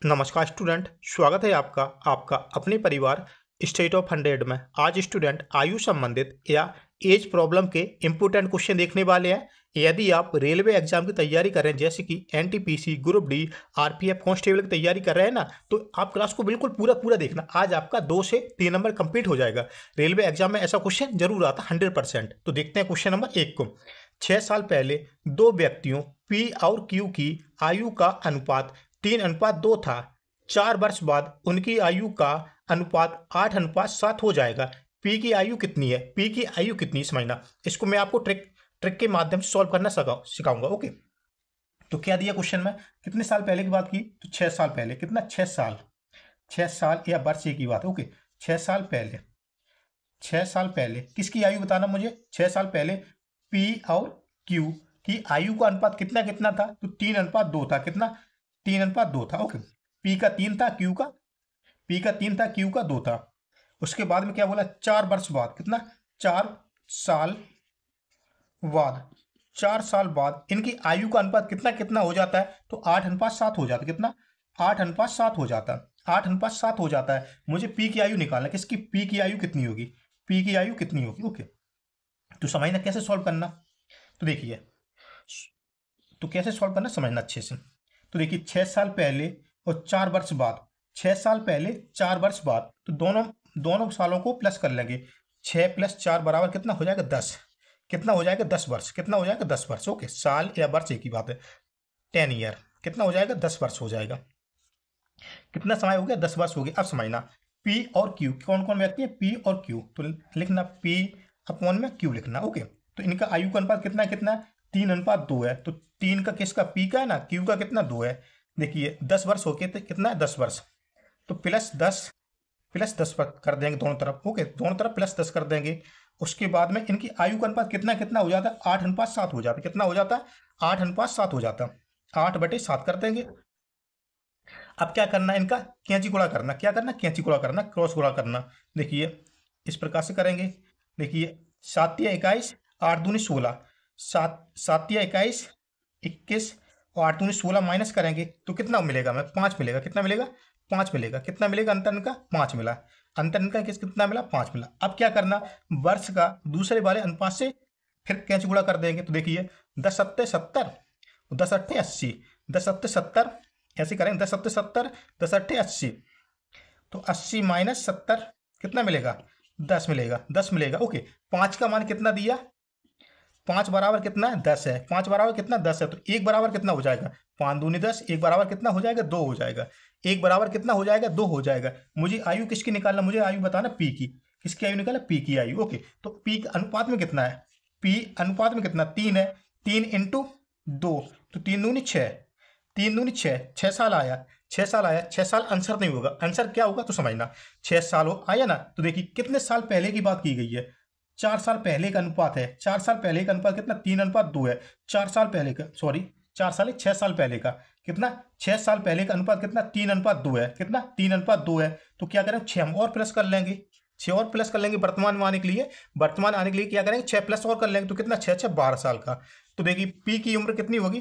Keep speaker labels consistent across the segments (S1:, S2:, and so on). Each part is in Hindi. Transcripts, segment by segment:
S1: नमस्कार स्टूडेंट, स्वागत है आपका आपका अपने परिवार स्टेट ऑफ 100 में। आज स्टूडेंट आयु संबंधित या एज प्रॉब्लम के इम्पोर्टेंट क्वेश्चन देखने वाले हैं। यदि आप रेलवे एग्जाम की तैयारी कर रहे हैं, जैसे कि NTPC, group D, RPF constable की तैयारी कर रहे हैं ना, तो आप क्लास को बिल्कुल पूरा देखना। आज आपका 2 से 3 नंबर कंप्लीट हो जाएगा। रेलवे एग्जाम में ऐसा क्वेश्चन जरूर आता 100%। तो देखते हैं क्वेश्चन नंबर 1 को। 6 साल पहले दो व्यक्तियों पी और क्यू की आयु का अनुपात 3:2 था। 4 वर्ष बाद उनकी आयु का अनुपात 8:7 हो जाएगा। पी की आयु कितनी है? पी की आयु कितनी समझना। इसको मैं आपको ट्रिक के माध्यम से सॉल्व करना सिखाऊंगा। ओके, तो क्या दिया क्वेश्चन में? कितने साल पहले की बात की? तो 6 साल पहले। कितना? 6 साल या वर्ष की बात है। ओके, 6 साल पहले। 6 साल पहले किसकी आयु बताना मुझे? 6 साल पहले पी और क्यू की आयु का अनुपात कितना कितना था? तो 3:2 था। कितना? 3:2 था। ओके, पी का 3 था, क्यू का 2 था। उसके बाद में क्या बोला? 4 वर्ष बाद। कितना? 4 साल बाद। 4 साल बाद इनकी आयु का अनुपात कितना कितना हो जाता है? तो 8:7 हो जाता है। कितना? 8:7 हो जाता है। 8:7 हो जाता है। मुझे पी की आयु निकालना। किसकी? पी की आयु कितनी होगी? पी की आयु कितनी होगी? ओके, तो समझना कैसे सॉल्व करना। तो देखिए, तो कैसे सॉल्व करना समझना अच्छे से। तो देखिए, 6 साल पहले और 4 वर्ष बाद। 6 साल पहले 4 वर्ष बाद, तो दोनों सालों को प्लस कर लेंगे। 6 + 4 बराबर कितना हो जाएगा? 10। कितना हो जाएगा? 10 वर्ष। कितना हो जाएगा? 10 वर्ष। ओके, साल या वर्ष एक ही बात है। 10 ईयर। कितना हो जाएगा? 10 वर्ष हो जाएगा। कितना समय हो गया? 10 वर्ष हो गया। अब समझना, पी और क्यू कौन कौन व्यक्ति है? पी और क्यू। तो लिखना पी अपॉन में क्यू लिखना। ओके, तो इनका आयु का अनुपात कितना कितना? 3:2 है। तो 3 का किसका? पी का है ना, क्यू का कितना? 2 है। देखिए, 10 वर्ष हो गए तो कितना है? 10 वर्ष। तो +10 पर कर देंगे दोनों तरफ। ओके, दोनों तरफ +10 कर देंगे। उसके बाद में इनकी आयु का अनुपात कितना कितना हो जाता है? 8:7 हो जाता है। कितना हो जाता है? 8:7 हो जाता है। 8/7 कर देंगे। अब क्या करना है? इनका कैंची गुणा करना। क्या करना? कैंची गुणा करना, क्रॉस गुणा करना। देखिए, इस प्रकार से करेंगे। देखिए, 7 × 21, 8 दूनी 16। 7 × 21, 21 और 8 दूनी 16 माइनस करेंगे तो कितना मिलेगा हमें? 5 मिलेगा। कितना मिलेगा? 5 मिलेगा। कितना मिलेगा? अंतर इनका 5 मिला। अंतर इनका कितना मिला? 5 मिला। अब क्या करना? वर्ष का दूसरे वाले अनुपात से फिर कैंची गुणा कर देंगे। तो देखिए, 10 × 7 = 70, 10 × 8 = 80, 10 × 7 = 70। ऐसे करेंगे, 10 × 7 = 70, 10 × 8 = 80। तो 80 - 70 कितना मिलेगा? 10 मिलेगा। 10 मिलेगा। ओके, 5 का मान कितना दिया? 5 बराबर कितना है? 10 है। 5 बराबर कितना? 10 है। तो 1 बराबर कितना हो जाएगा? 5 दूनी 10। 1 बराबर कितना हो जाएगा? 2 हो जाएगा। 1 बराबर कितना हो जाएगा? 2 हो जाएगा। मुझे आयु किसकी निकालना? मुझे आयु बताना पी की। किसकी आयु निकालना? पी की आयु। ओके, तो पी अनुपात में कितना है? पी अनुपात में कितना? 3 है। 3 × 2, तो 3 दूनी 6। 3 दूनी 6, 6 साल आया। 6 साल आया। 6 साल आंसर नहीं होगा। आंसर क्या होगा? तो समझना, 6 साल आया ना। तो देखिए, कितने साल पहले की बात की गई है? 4 साल पहले का अनुपात है। 4 साल पहले का अनुपात कितना? 3:2 है। 4 साल पहले का, सॉरी 4 साल 6 साल पहले का कितना? 6 साल पहले का अनुपात कितना? 3:2 है। कितना? 3:2 है। तो क्या करें? 6 हम और प्लस कर लेंगे। 6 और प्लस कर लेंगे वर्तमान में आने के लिए। वर्तमान आने के लिए क्या करेंगे? 6 प्लस और कर लेंगे। तो कितना? 6 × 6 = 12 साल का। तो देखिए, पी की उम्र कितनी होगी?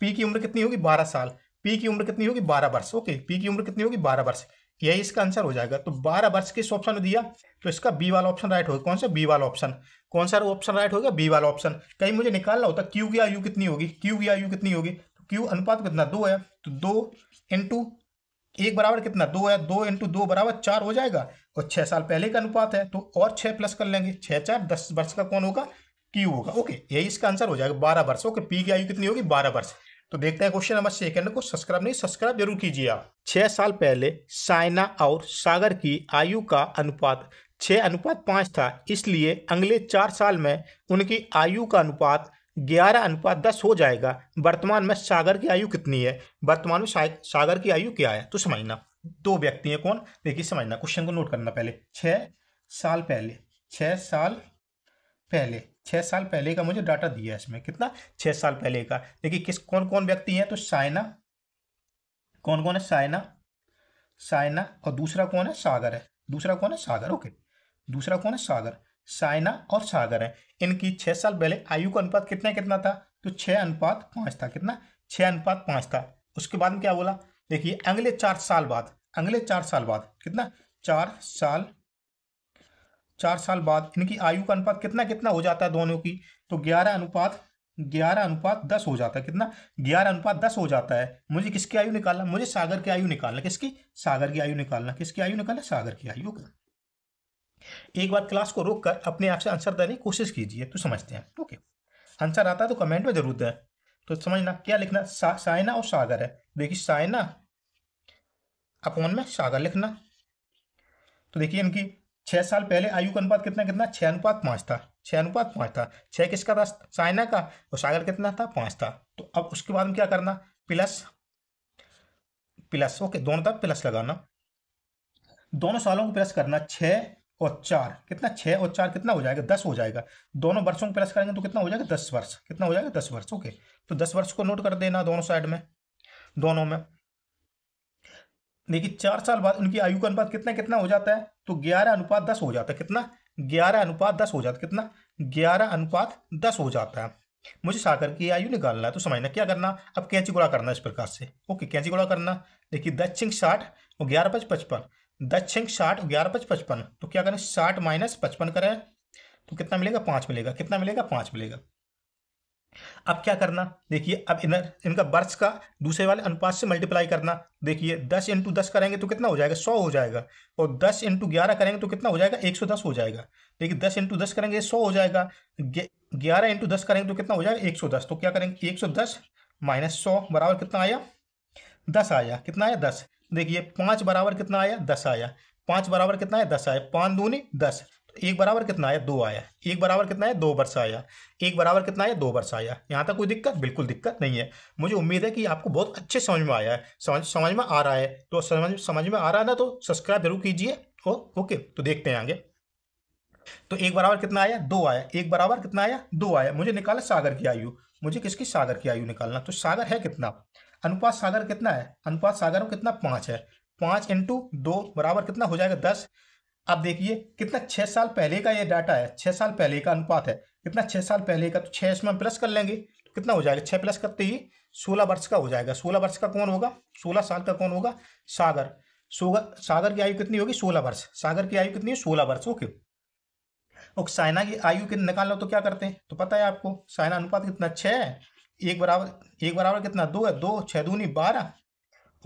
S1: पी की उम्र कितनी होगी? 12 साल। पी की उम्र कितनी होगी? 12 वर्ष। ओके, पी की उम्र कितनी होगी? 12 वर्ष। यही इसका आंसर हो जाएगा। तो 12 वर्ष किस ऑप्शन में दिया? तो इसका बी वाला ऑप्शन राइट होगा। कौन सा? बी वाला ऑप्शन। कौन सा ऑप्शन राइट होगा? बी वाला ऑप्शन। कहीं मुझे निकालना होता क्यू की आयु कितनी होगी? क्यू की आयु कितनी होगी? तो क्यू अनुपात कितना? 2 है। तो 2 × 1 बराबर कितना? 2 है। 2 × 2 बराबर 4 हो जाएगा। और 6 साल पहले का अनुपात है, तो और 6 प्लस कर लेंगे। 6 × 4 = 10 वर्ष का कौन होगा? क्यू होगा। ओके, यही इसका आंसर हो जाएगा, 12 वर्ष। ओके, पी की आयु कितनी होगी? 12 वर्ष। तो देखते हैं क्वेश्चन नंबर 2 को। सब्सक्राइब जरूर कीजिए आप। 6 साल पहले साइना और सागर की आयु का अनुपात 6:5 था। इसलिए अगले 4 साल में उनकी आयु का अनुपात 11:10 हो जाएगा। वर्तमान में सागर की आयु कितनी है? वर्तमान में सागर की आयु क्या है? तो समझना, 2 व्यक्ति हैं। कौन? देखिए, समझना, क्वेश्चन को नोट करना पहले। 6 साल पहले, 6 साल पहले, 6 साल पहले का मुझे डाटा दिया है इसमें। कितना? 6 साल पहले का। देखिए, कौन कौन व्यक्ति हैं? तो साइना, कौन कौन है? साइना और दूसरा कौन है? सागर है। दूसरा कौन है? सागर। ओके, दूसरा कौन है? सागर। साइना और सागर है। इनकी 6 साल पहले आयु का अनुपात कितना कितना था? तो 6:5 था। कितना? 6:5 था। उसके बाद में क्या बोला? देखिए अगले 4 साल बाद, अगले 4 साल बाद कितना, 4 साल, 4 साल बाद इनकी आयु का अनुपात कितना कितना हो जाता है दोनों की, तो 11:10 हो जाता है। कितना, 11:10 हो जाता है। मुझे किसकी आयु निकालना, मुझे सागर की आयु निकालना। किसकी, सागर की आयु निकालना। किसकी आयु निकालना, सागर की आयु। एक बार क्लास को रोक कर अपने आप से आंसर देने की कोशिश कीजिए तो समझते हैं। ओके, आंसर आता है तो कमेंट में जरूर दें। तो समझना क्या लिखना, साइना और सागर है। देखिए साइना अपॉन में सागर लिखना। तो देखिए इनकी 6 साल पहले आयु का अनुपात कितना कितना, 6:5 था। 6:5 था। 6 किसका था, साइना का, और सागर कितना था, 5 था। तो अब उसके बाद में क्या करना, प्लस प्लस। ओके, दोनों तरफ प्लस लगाना, दोनों सालों को प्लस करना। 6 और 4 कितना, 6 और 4 कितना हो जाएगा, 10 हो जाएगा। दोनों वर्षों को प्लस करेंगे तो कितना हो जाएगा, 10 वर्ष। कितना हो जाएगा, 10 वर्ष। ओके, तो 10 वर्ष को नोट कर देना दोनों साइड में, दोनों में। देखिए 4 साल बाद उनकी आयु का अनुपात कितना कितना हो जाता है, तो 11:10 हो जाता है। कितना, 11:10 हो जाता है। कितना, 11:10 हो जाता है। मुझे सागर की आयु निकालना है तो समझना क्या करना, अब कैंची गुणा करना इस प्रकार से। ओके, कैंची गुणा करना। देखिए 10×60 और 11×5 = 55। 10×60 और 11×5 = 55। तो क्या करें, 60 - 55 करें तो कितना मिलेगा, 5 मिलेगा। कितना मिलेगा, 5 मिलेगा। अब क्या करना, देखिए अब इनका वर्ष का दूसरे वाले अनुपात से मल्टीप्लाई करना। देखिए 10×10 करेंगे तो कितना हो जाएगा, 100 हो जाएगा। और 10×11 करेंगे तो कितना हो जाएगा, 110 हो जाएगा। देखिए 10×10 करेंगे 100 हो जाएगा। 11×10 करेंगे तो कितना हो जाएगा, 110। तो क्या करेंगे, 110 - 100 बराबर कितना आया, 10 आया। कितना आया, 10। देखिए 5 बराबर कितना आया, 10 आया। 5 बराबर कितना आया, 10 आया। 5 दूनी 10। तो 1 बराबर कितना आया, 2 आया। 1 बराबर कितना आया, 2 वर्ष आया। 1 बराबर कितना आया, 2 वर्ष आया। यहाँ तक कोई दिक्कत, बिल्कुल दिक्कत नहीं है। मुझे उम्मीद है कि आपको बहुत अच्छे समझ में आया है, समझ में आ रहा है। तो समझ में आ रहा है ना, तो सब्सक्राइब जरूर कीजिए। ओके, तो देखते हैं आगे। तो 1 बराबर कितना आया, 2 आया। 1 बराबर कितना आया, 2 आया। मुझे निकाला सागर की आयु। मुझे किसकी, सागर की आयु निकालना। तो सागर है कितना, अनुपात सागर कितना है, अनुपात सागर में कितना, 5 है। 5×2 बराबर कितना हो जाएगा, 10। अब देखिए कितना, 6 साल पहले का ये डाटा है, 6 साल पहले का अनुपात है। कितना, 6 साल पहले का। तो 6 इसमें हम प्लस कर लेंगे तो कितना हो जाएगा, 6 प्लस करते ही 16 वर्ष का हो जाएगा। 16 वर्ष का कौन होगा, 16 साल का कौन होगा, सागर। सागर की आयु कितनी होगी, 16 वर्ष। सागर की आयु कितनी है, 16 वर्ष। ओके, और साइना की आयु कितनी निकालना हो तो क्या करते हैं, तो पता है आपको, साइना अनुपात कितना, 6। 1 बराबर कितना, 2 है। 2 6 दूनी 12,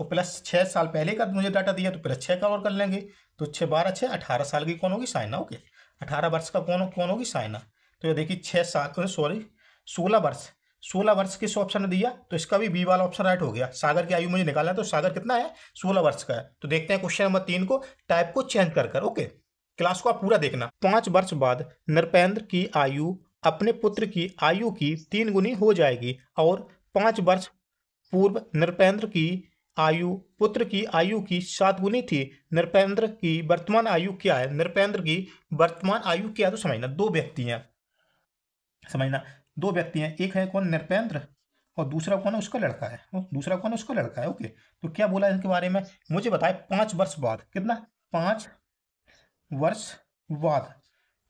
S1: और प्लस 6 साल पहले का मुझे डाटा दिया तो प्लस 6 का और कर लेंगे। तो 6 12 6 18 साल की कौन होगी, साइना। ओके, 18 वर्ष का कौन कौन होगी, साइना। तो ये देखिए 6 साल, सॉरी 16 वर्ष। 16 वर्ष किस ऑप्शन ने दिया, तो इसका भी बी वाला ऑप्शन राइट हो गया। सागर की आयु मुझे निकालना है तो सागर कितना है, 16 वर्ष का है। तो देखते हैं क्वेश्चन नंबर 3 को, टाइप को चेंज कर। ओके, क्लास को आप पूरा देखना। 5 वर्ष बाद नृपेंद्र की आयु अपने पुत्र की आयु की 3 गुनी हो जाएगी, और 5 वर्ष पूर्व नृपेंद्र की आयु पुत्र की आयु की 7 गुनी थी। नृपेंद्र की वर्तमान आयु क्या है, नृपेंद्र की वर्तमान आयु क्या है। तो समझना, दो व्यक्ति हैं, समझना दो व्यक्ति हैं। एक है कौन, नृपेंद्र, और दूसरा कौन है, उसका लड़का है। दूसरा कौन है, उसका लड़का है। ओके, तो क्या बोला इनके बारे में, मुझे बताए 5 वर्ष बाद। कितना, 5 वर्ष बाद।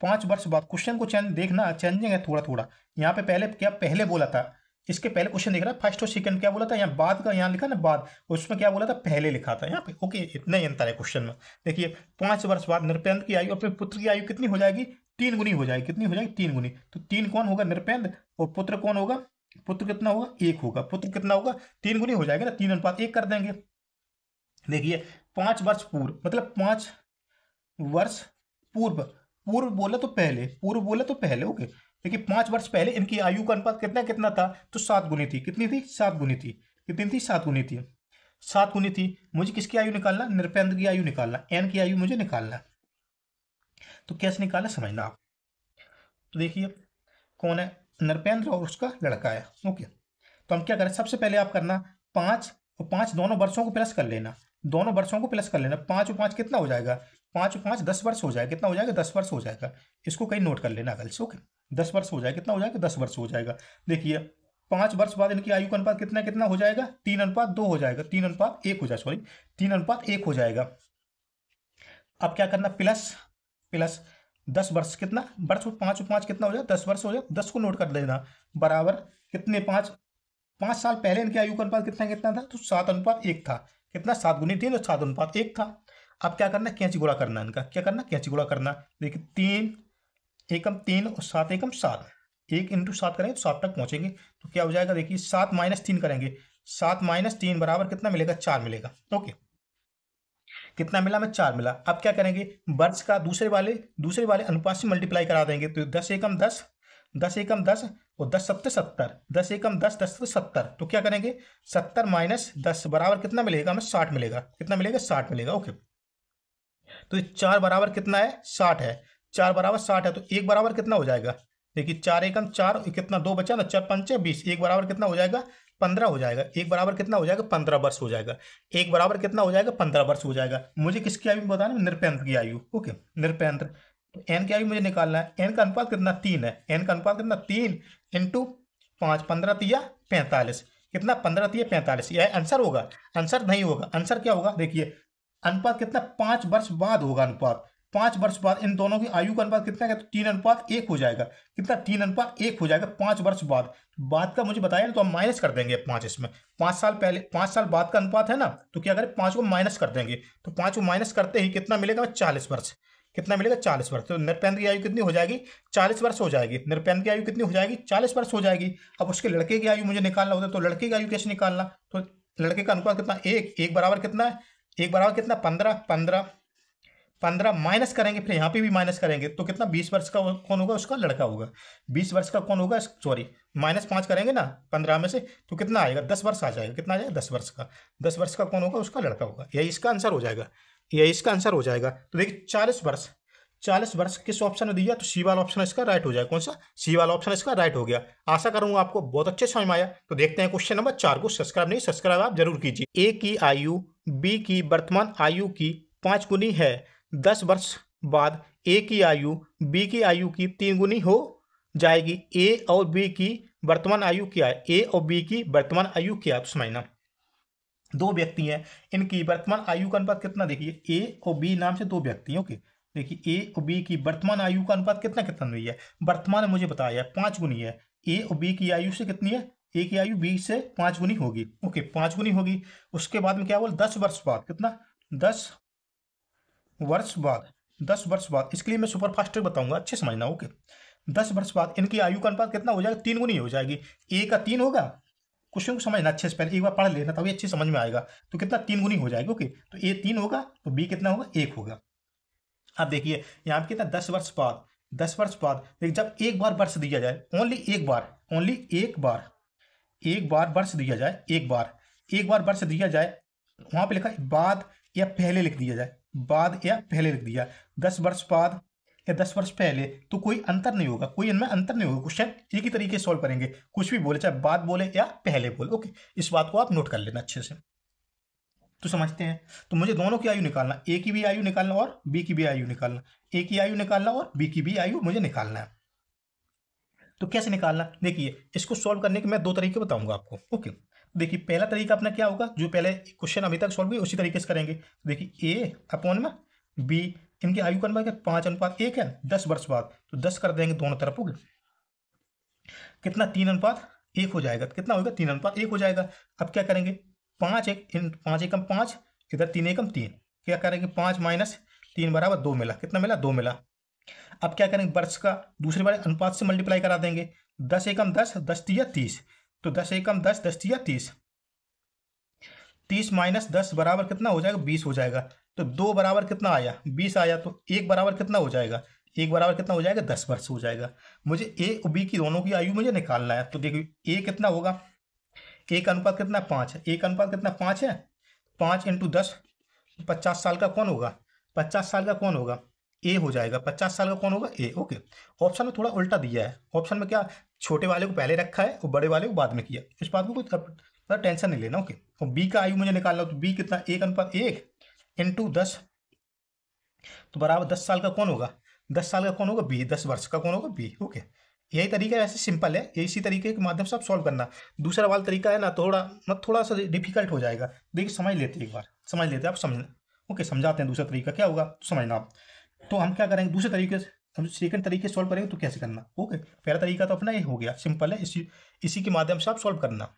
S1: 5 वर्ष बाद। क्वेश्चन को देखना, चेंजिंग है थोड़ा थोड़ा। यहाँ पे पहले क्या, पहले बोला था, इसके पहले क्वेश्चन देख रहा है, फर्स्ट और सेकंड क्या बोला था, यहाँ बाद का यहाँ लिखा ना, बाद, उसमें क्या बोला था, पहले लिखा था यहाँ पे। ओके, इतना ही अंतर है क्वेश्चन में। देखिए 5 वर्ष बाद नृपेंद्र की आयु अपने पुत्र की आयु कितनी हो जाएगी, 3 गुनी हो जाएगी। कितनी हो जाएगी, 3 गुनी। तो 3 कौन होगा, नृपेंद्र, और पुत्र कौन होगा, पुत्र कितना होगा, 1 होगा। पुत्र कितना होगा, 3 गुनी हो जाएगा ना, 3:1 कर देंगे। देखिए 5 वर्ष पूर्व, मतलब 5 वर्ष पूर्व। पूर्व बोला तो पहले, पूर्व बोला तो पहले। ओके, देखिए 5 वर्ष पहले इनकी आयु का अनुपात कितना कितना था, तो 7 गुनी थी। कितनी थी, 7 गुनी थी। कितनी थी, 7 गुनी थी। 7 गुनी थी। मुझे किसकी आयु निकालना, नृपेंद्र की आयु निकालना, एन की आयु मुझे निकालना। तो कैसे निकालना, समझना आप। तो देखिए कौन है, नृपेंद्र और उसका लड़का है। ओके, तो हम क्या करें, सबसे पहले आप करना 5 और 5 दोनों वर्षों को प्लस कर लेना, दोनों वर्षों को प्लस कर लेना। 5 और 5 कितना हो जाएगा, 5 और 5 10 वर्ष हो जाएगा। कितना हो जाएगा, 10 वर्ष हो जाएगा। इसको कहीं नोट कर लेना कल से। ओके, 10 वर्ष हो जाएगा। कितना हो जाएगा, 10 वर्ष हो जाएगा। देखिए 5 वर्ष बाद इनकी आयु का अनुपात कितना कितना हो जाएगा, 3:2 हो जाएगा। 3:1 हो जाएगा, सॉरी 3:1 हो जाएगा। अब क्या करना, प्लस प्लस 10 वर्ष। कितना वर्ष, 5 और 5 कितना हो जाएगा, 10 वर्ष हो जाएगा। 10 को नोट कर लेना, बराबर कितने, 5 साल पहले इनकी आयु का अनुपात कितना कितना था, तो 7:1 था। कितना 7 गुनी 3 और 7 अनुपात 1 था। अब क्या करना है, कैंची गुणा करना है इनका, क्या करना है, कैंची गुणा करना। देखिए 3 एकम 3 और 7 एकम 7, 1 इंटू 7 करेंगे तो 7 तक पहुंचेंगे। तो क्या हो जाएगा, देखिए 7 माइनस 3 करेंगे, 7 माइनस 3 बराबर कितना मिलेगा, 4 मिलेगा। ओके, कितना मिला, हमें 4 मिला। अब क्या करेंगे, वर्ष का दूसरे वाले अनुपात से मल्टीप्लाई करा देंगे। तो 10 एकम 10, 10 एकम 10 और 10 सत्ते 70, 10 एकम 10, 10 सत्ते 70। तो क्या करेंगे, 70 माइनस 10 बराबर कितना मिलेगा, हमें 60 मिलेगा। कितना मिलेगा, 60 मिलेगा। ओके, तो 4 बराबर कितना है, 60 है। 4 बराबर 60 है, तो 1 बराबर कितना हो जाएगा, देखिए 4 एकम 4, कितना 2 बचा ना, 4 पंचे 20, 1 बराबर कितना हो जाएगा, 15 हो जाएगा। 1 बराबर कितना हो जाएगा, 15 वर्ष हो जाएगा। 1 बराबर कितना हो जाएगा, 15 वर्ष हो जाएगा। मुझे किसकी आयु बताना, निरपेंद्र की आयु। ओके, निरपेंद्र, तो एन की आयु मुझे निकालना है। एन का अनुपात कितना, 3 है। एन का अनुपात कितना, 3 इंटू 5, 15 तिया 45, कितना 15 तिया 45, यह आंसर होगा। आंसर नहीं होगा, आंसर क्या होगा, देखिए अनुपात कितना, 5 वर्ष बाद होगा अनुपात। 5 वर्ष बाद इन दोनों की आयु का अनुपात कितना है, तो 3 अनुपात 1 हो जाएगा। कितना, 3 अनुपात 1 हो जाएगा 5 वर्ष बाद। बाद का मुझे बताया ना, तो हम माइनस कर देंगे 5 इसमें। 5 साल पहले, 5 साल बाद का अनुपात है ना, तो क्या करें, 5 को माइनस कर देंगे। तो 5 को माइनस करते ही कितना मिलेगा, 40 वर्ष। कितना मिलेगा, 40 वर्ष। तो निरपेंद्र की आयु कितनी हो जाएगी, 40 वर्ष हो जाएगी। निरपेंद्र की आयु कितनी हो जाएगी, 40 वर्ष हो जाएगी। अब उसके लड़के की आयु मुझे निकालना होता है, तो लड़के की आयु कैसे निकालना, तो लड़के का अनुपात कितना, 1, 1 बराबर कितना है, 1 बराबर कितना, 15, 15, 15 माइनस करेंगे, फिर यहाँ पे भी माइनस करेंगे, तो कितना 20 वर्ष का कौन होगा, उसका लड़का होगा। 20 वर्ष का कौन होगा, सॉरी माइनस 5 करेंगे ना 15 में से, तो कितना आएगा, 10 वर्ष आ जाएगा। कितना आ जाएगा, 10 वर्ष का। 10 वर्ष का कौन होगा, उसका लड़का होगा। यही इसका आंसर हो जाएगा, यही इसका आंसर हो जाएगा। तो देखिए 40 वर्ष, 40 वर्ष किस ऑप्शन में दिया, तो सी वाला ऑप्शन इसका राइट हो जाएगा। कौन सा, सी वाला ऑप्शन इसका राइट हो गया। आशा करूंगा आपको बहुत अच्छे समझ में आया। तो देखते हैं क्वेश्चन नंबर 4 को। सब्सक्राइब नहीं, सब्सक्राइब आप जरूर कीजिए। ए की आयु बी की वर्तमान आयु की 5 गुनी है। 10 वर्ष बाद ए की आयु बी की आयु की 3 गुनी हो जाएगी। ए और बी की वर्तमान आयु क्या है, ए और बी की वर्तमान आयु क्या है, तो समझना। दो व्यक्ति हैं, इनकी वर्तमान आयु का अनुपात कितना, देखिए ए और बी नाम से दो व्यक्ति हैं। ओके, देखिए ए और बी की वर्तमान आयु का अनुपात कितना कितना नहीं है, वर्तमान मुझे बताया 5 गुनी है। ए और बी की आयु से कितनी है, ए की आयु बी से 5 गुनी होगी। ओके, 5 गुनी होगी। उसके बाद में क्या बोल, 10 वर्ष बाद, कितना 10 वर्ष बाद, 10 वर्ष बाद। इसके लिए मैं सुपर फास्ट बताऊंगा, अच्छे समझना। ओके, 10 वर्ष बाद इनकी आयु का अनुपात कितना हो जाएगा, 3 गुनी हो जाएगी। ए का 3 होगा, क्वेश्चन को समझना अच्छे से, पहले एक बार पढ़ लेना तभी अच्छी समझ में आएगा। तो कितना, 3 गुनी हो जाएगी। ओके, तो ए 3 होगा, तो बी कितना होगा, 1 होगा। अब देखिए यहाँ पे कितना, 10 वर्ष बाद, 10 वर्ष बाद देखिए, जब एक बार वर्ष दिया जाए, ओनली एक बार, ओनली एक बार, एक बार वर्ष दिया जाए, एक बार वर्ष दिया जाए, वहां पे लिखा है बाद या पहले लिख दिया जाए, बाद या पहले लिख दिया, 10 वर्ष बाद या 10 वर्ष पहले, तो कोई अंतर नहीं होगा, कोई इनमें अंतर नहीं होगा। क्वेश्चन एक ही तरीके से सॉल्व करेंगे, कुछ भी बोले, चाहे बाद बोले या पहले बोले। ओके, इस बात को आप नोट कर लेना अच्छे से। तो समझते हैं, तो मुझे दोनों की आयु निकालना, ए की भी आयु निकालना और बी की भी आयु निकालना, ए की आयु निकालना और बी की भी आयु मुझे निकालना है। तो कैसे निकालना, देखिए इसको सॉल्व करने के मैं 2 तरीके बताऊंगा आपको। ओके, देखिए पहला तरीका अपना क्या होगा, जो पहले क्वेश्चन अभी तक सॉल्व हुई उसी तरीके से करेंगे। देखिए ए अपॉन में बी, इनकी आयु का अनुपात 5:1 है। 10 वर्ष बाद तो 10 कर देंगे दोनों तरफ, हो गया कितना, 3:1 हो जाएगा। कितना होगा, 3:1 हो जाएगा। अब क्या करेंगे, 5 एकम 5, इधर 3 एकम 3, क्या करेंगे, 5 माइनस 3 बराबर 2 मिला। कितना मिला, 2 मिला। अब क्या करेंगे, वर्ष का दूसरे वाले अनुपात से मल्टीप्लाई करा देंगे। 10 एकम 10, 10 तिया 30, तो 10 एकम 10, 10 तिया 30, 30 माइनस 10 बराबर कितना हो जाएगा, 20 हो जाएगा। तो 2 बराबर कितना आया, 20 आया। तो 1 बराबर कितना हो जाएगा, 1 बराबर कितना हो जाएगा, 10 वर्ष हो जाएगा। मुझे ए और बी की दोनों की आयु मुझे निकालना है। तो देखिए ए कितना होगा, ए का अनुपात कितना, 5 है। ए का अनुपात कितना, 5 है। 5 इंटू 10, 50 साल का कौन होगा, 50 साल का कौन होगा, ए हो जाएगा। 50 साल का कौन होगा, ए। ओके, ऑप्शन में थोड़ा उल्टा दिया है। ऑप्शन में क्या, छोटे वाले को पहले रखा है और बड़े वाले को बाद में किया। इस बात को कोई टेंशन नहीं लेना। ओके, और बी का आयु मुझे निकालना हो, तो बी कितना, 1:1 इंटू 10, तो बराबर 10 साल का कौन होगा, 10 साल का कौन होगा, बी। 10 वर्ष का कौन होगा, बी। ओके, यही तरीका वैसे सिंपल है, इसी तरीके के माध्यम से आप सॉल्व करना। दूसरा वाला तरीका है ना, थोड़ा सा डिफिकल्ट हो जाएगा। देखिए समझ लेते हैं, एक बार समझ लेते हैं, आप समझ। ओके, समझाते हैं दूसरा तरीका क्या होगा, तो समझना आप। तो हम क्या करेंगे, दूसरे तरीके से, हम सेकंड तरीके से सॉल्व करेंगे तो कैसे करना। ओके, पहला तरीका तो अपना ये हो गया, सिंपल है, इसी के माध्यम से आप सॉल्व करना।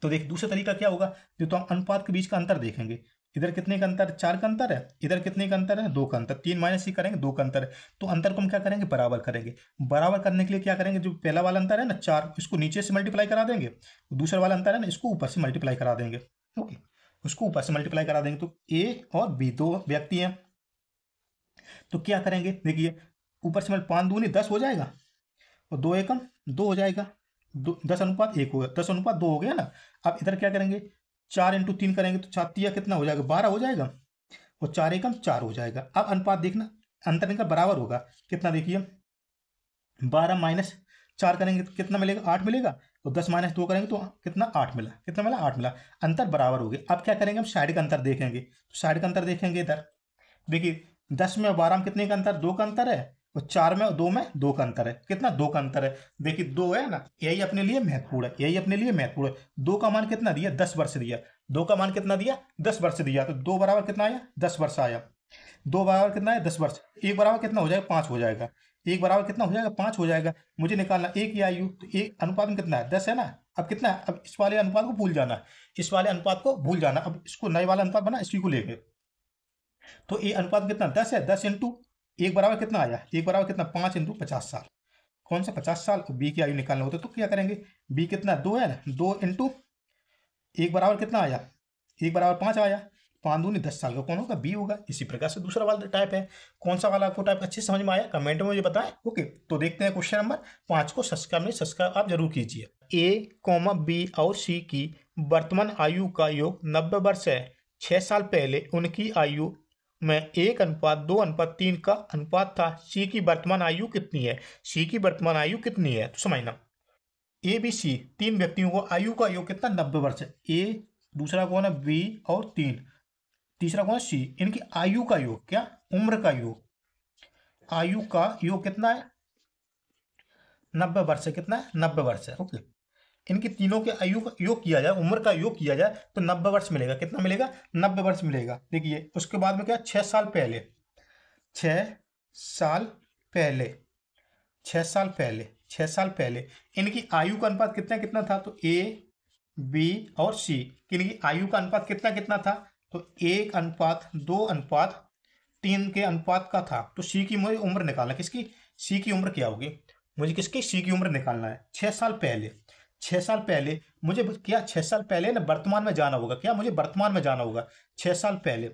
S1: तो देख दूसरा तरीका क्या होगा, तो हम अनुपात के बीच का अंतर देखेंगे। इधर कितने का अंतर, 4 का अंतर है, इधर कितने का अंतर है, 2 का अंतर, 3 माइनस ही करेंगे, 2 का अंतर है। तो अंतर को हम क्या करेंगे, बराबर करेंगे। बराबर करने के लिए क्या करेंगे, जो पहला वाला अंतर है ना 4, इसको नीचे से मल्टीप्लाई करा देंगे, दूसरा वाला अंतर है ना इसको ऊपर से मल्टीप्लाई करा देंगे। ओके, उसको ऊपर से मल्टीप्लाई करा देंगे। तो ए और बी दो व्यक्ति हैं, तो क्या करेंगे, देखिए ऊपर से 5 दूनी 10 हो जाएगा, और 2 एकम 2 हो जाएगा, 10 अनुपात 1 होगा, 10 अनुपात 2 हो गया ना। अब इधर क्या करेंगे, 4 इंटू 3 करेंगे तो 4 तिया कितना हो जाएगा, 12 हो जाएगा, और 4 एकम 4 हो जाएगा। अब अनुपात देखना, अंतर इनका बराबर होगा, कितना देखिए 12 माइनस 4 करेंगे तो कितना मिलेगा, 8 मिलेगा, और 10 माइनस 2 करेंगे तो कितना 8 मिला, कितना मिला 8 मिला, अंतर बराबर हो गया। अब क्या करेंगे, हम साइड का अंतर देखेंगे। तो साइड का अंतर देखेंगे, इधर देखिए 10 में और 12 में कितने का अंतर, 2 का अंतर है, और 4 में और 2 में 2 का अंतर है, कितना 2 का अंतर है। देखिए 2 है ना, यही अपने लिए महत्वपूर्ण है, यही अपने लिए महत्वपूर्ण है। 2 का मान कितना दिया, 10 वर्ष दिया, 2 का मान कितना दिया, 10 वर्ष दिया, तो 2 बराबर कितना आया, 10 वर्ष आया। 2 बराबर कितना है, 10 वर्ष। 1 बराबर कितना हो जाएगा, 5 हो जाएगा। 1 बराबर कितना हो जाएगा, 5 हो जाएगा। मुझे निकालना 1 की आयु, तो 1 अनुपात में कितना है, 10 है ना। अब कितना है, अब इस वाले अनुपात को भूल जाना, इस वाले अनुपात को भूल जाना। अब इसको नए वाला अनुपात बना, इसी को लेके, तो ये अनुपात कितना 10 है, 10 इंटू 1 बराबर कितना आया, 1 बराबर कितना 5 इंटू 50 साल। कौन सा 50 साल, बी की आयु निकालना होता है। तो क्या करेंगे, बी कितना 2 है ना, 2 इंटू 1 बराबर कितना आया, 1 बराबर 5 आया, 5 दूनी 10 साल का कौन होगा, बी होगा। इसी प्रकार से दूसरा वाला टाइप है, कौन सा वाला आपको टाइप अच्छे से समझ में आया, कमेंट में मुझे बताएं। ओके, तो देखते हैं क्वेश्चन नंबर 5 को। सब्सक्राइब आप जरूर कीजिए। ए, बी और सी की वर्तमान आयु का योग 90 वर्ष है। 6 साल पहले उनकी आयु में 1:2:3 का अनुपात था। सी की वर्तमान आयु कितनी है, सी की वर्तमान आयु कितनी है। तो समझना, ए बी सी 3 व्यक्तियों को आयु का योग कितना, 90 वर्ष है। ए, दूसरा कौन है बी और 3, तीसरा कौन है सी। इनकी आयु का योग, क्या उम्र का योग, आयु का योग कितना है, 90 वर्ष है। कितना है, 90 वर्ष है। ओके, इनकी तीनों के आयु का योग किया जाए, उम्र का योग किया जाए, तो 90 वर्ष मिलेगा। कितना मिलेगा, 90 वर्ष मिलेगा। देखिए उसके बाद में क्या, 6 साल पहले, 6 साल पहले, 6 साल पहले, 6 साल पहले इनकी आयु का अनुपात कितना कितना था। तो ए बी और सी की इनकी आयु का अनुपात कितना कितना था, तो 1:2:3 के अनुपात का था। तो सी की मुझे उम्र निकालना, किसकी, सी की उम्र क्या होगी, मुझे किसकी, सी की उम्र निकालना है। 6 साल पहले, 6 साल पहले मुझे क्या, 6 साल पहले ना वर्तमान में जाना होगा, क्या मुझे वर्तमान में जाना होगा। 6 साल पहले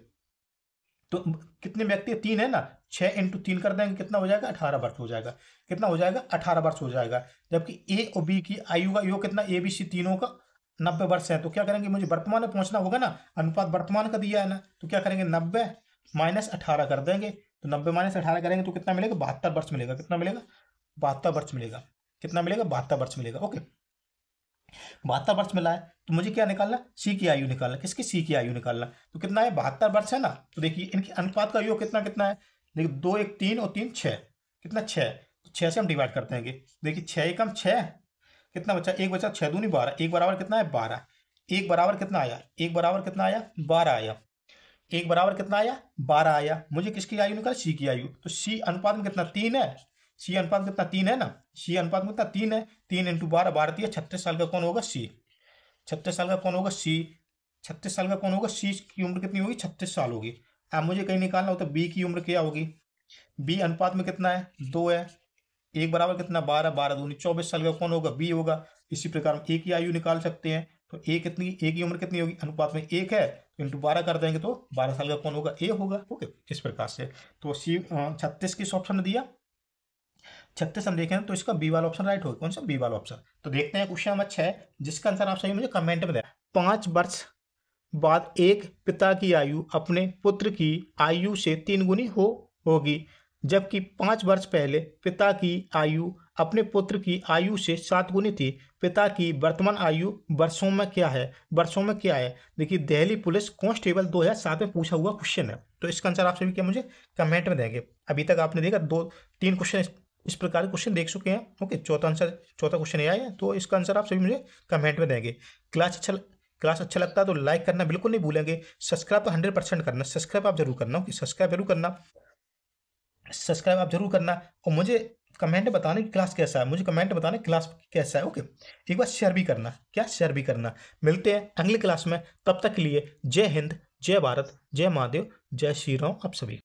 S1: तो कितने व्यक्ति, 3 है ना, 6 इंटू 3 कर देंगे, कितना हो जाएगा, 18 वर्ष हो जाएगा। कितना हो जाएगा, 18 वर्ष हो जाएगा। जबकि ए और बी की आयु का योग कितना, ए बी सी तीनों का 90 वर्ष है। तो क्या करेंगे, मुझे वर्तमान में पहुंचना होगा ना, अनुपात वर्तमान का दिया है ना, तो क्या करेंगे 90 माइनस 18 कर देंगे। तो 90 माइनस 18 करेंगे तो कितना मिलेगा, 72 वर्ष मिलेगा। कितना मिलेगा, 72 वर्ष मिलेगा। कितना मिलेगा, 72 वर्ष मिलेगा। ओके, 72 वर्ष मिला है, तो मुझे क्या निकालना, सी की आयु निकालना, किसकी, सी की आयु निकालना। तो कितना है, 72 वर्ष है ना। तो देखिए इनके अनुपात का योग कितना कितना है, देखिए 2 1 3 और 3 6, कितना 6, तो 6 से हम डिवाइड करते हैं। देखिए 6 एकम 6, कितना बचा, 1 बचा, 6 दूनी 12, 1 बराबर कितना है 12, 1 बराबर कितना आया, 1 बराबर कितना आया 12 आया, 1 बराबर कितना आया 12 आया। मुझे किसकी आयु निकाल, सी की आयु। तो सी अनुपात में कितना 3 है, सी अनुपात कितना 3 है ना, सी अनुपात में कितना 3 है, 3 इंटू 12, 12 36 साल का कौन होगा, सी। 36 साल का कौन होगा, सी। 36 साल का कौन होगा, सी की उम्र कितनी होगी, 36 साल होगी। अब मुझे कहीं निकालना हो तो बी की उम्र क्या होगी, बी अनुपात में कितना है 2 है, 1 बराबर कितना 12, 12 दूनी 24 साल का कौन होगा, बी होगा। इसी प्रकार हम ए की आयु निकाल सकते हैं। तो ए कितनी, ए की उम्र कितनी होगी, अनुपात में 1 है, तो इंटू 12 कर देंगे तो 12 साल का कौन होगा, ए होगा। ओके, इस प्रकार से तो सी 36 किस ऑप्शन ने दिया, 36 हम देखें तो इसका बी वाला ऑप्शन राइट होगा। कौन सा, बी वाला ऑप्शन। तो देखते हैं क्वेश्चन नंबर 6, जिसका आंसर आप सही मुझे कमेंट में दें। 5 वर्ष बाद एक पिता की आयु अपने पुत्र की आयु से 3 गुनी होगी, जबकि 5 वर्ष पहले पिता की आयु अपने पुत्र की आयु से 7 गुनी थी। पिता की वर्तमान आयु वर्षों में क्या है, वर्षों में क्या है। देखिए दिल्ली पुलिस कांस्टेबल 2007 में पूछा हुआ क्वेश्चन है। तो इसका आंसर आप सभी क्या मुझे कमेंट में देंगे। अभी तक आपने देखा 2-3 क्वेश्चन इस प्रकार के क्वेश्चन देख चुके हैं। ओके, चौथा क्वेश्चन ये आया, तो इसका आंसर आप सभी मुझे कमेंट में देंगे। क्लास अच्छा लगता है तो लाइक करना बिल्कुल नहीं भूलेंगे। सब्सक्राइब तो 100% करना, सब्सक्राइब आप जरूर करना। ओके, सब्सक्राइब आप जरूर करना और मुझे कमेंट बताना कि क्लास कैसा है, मुझे कमेंट बताना क्लास कैसा है। ओके, एक बार शेयर भी करना, क्या शेयर भी करना। मिलते हैं अगली क्लास में, तब तक के लिए जय हिंद, जय भारत, जय महादेव, जय श्री राम आप सभी।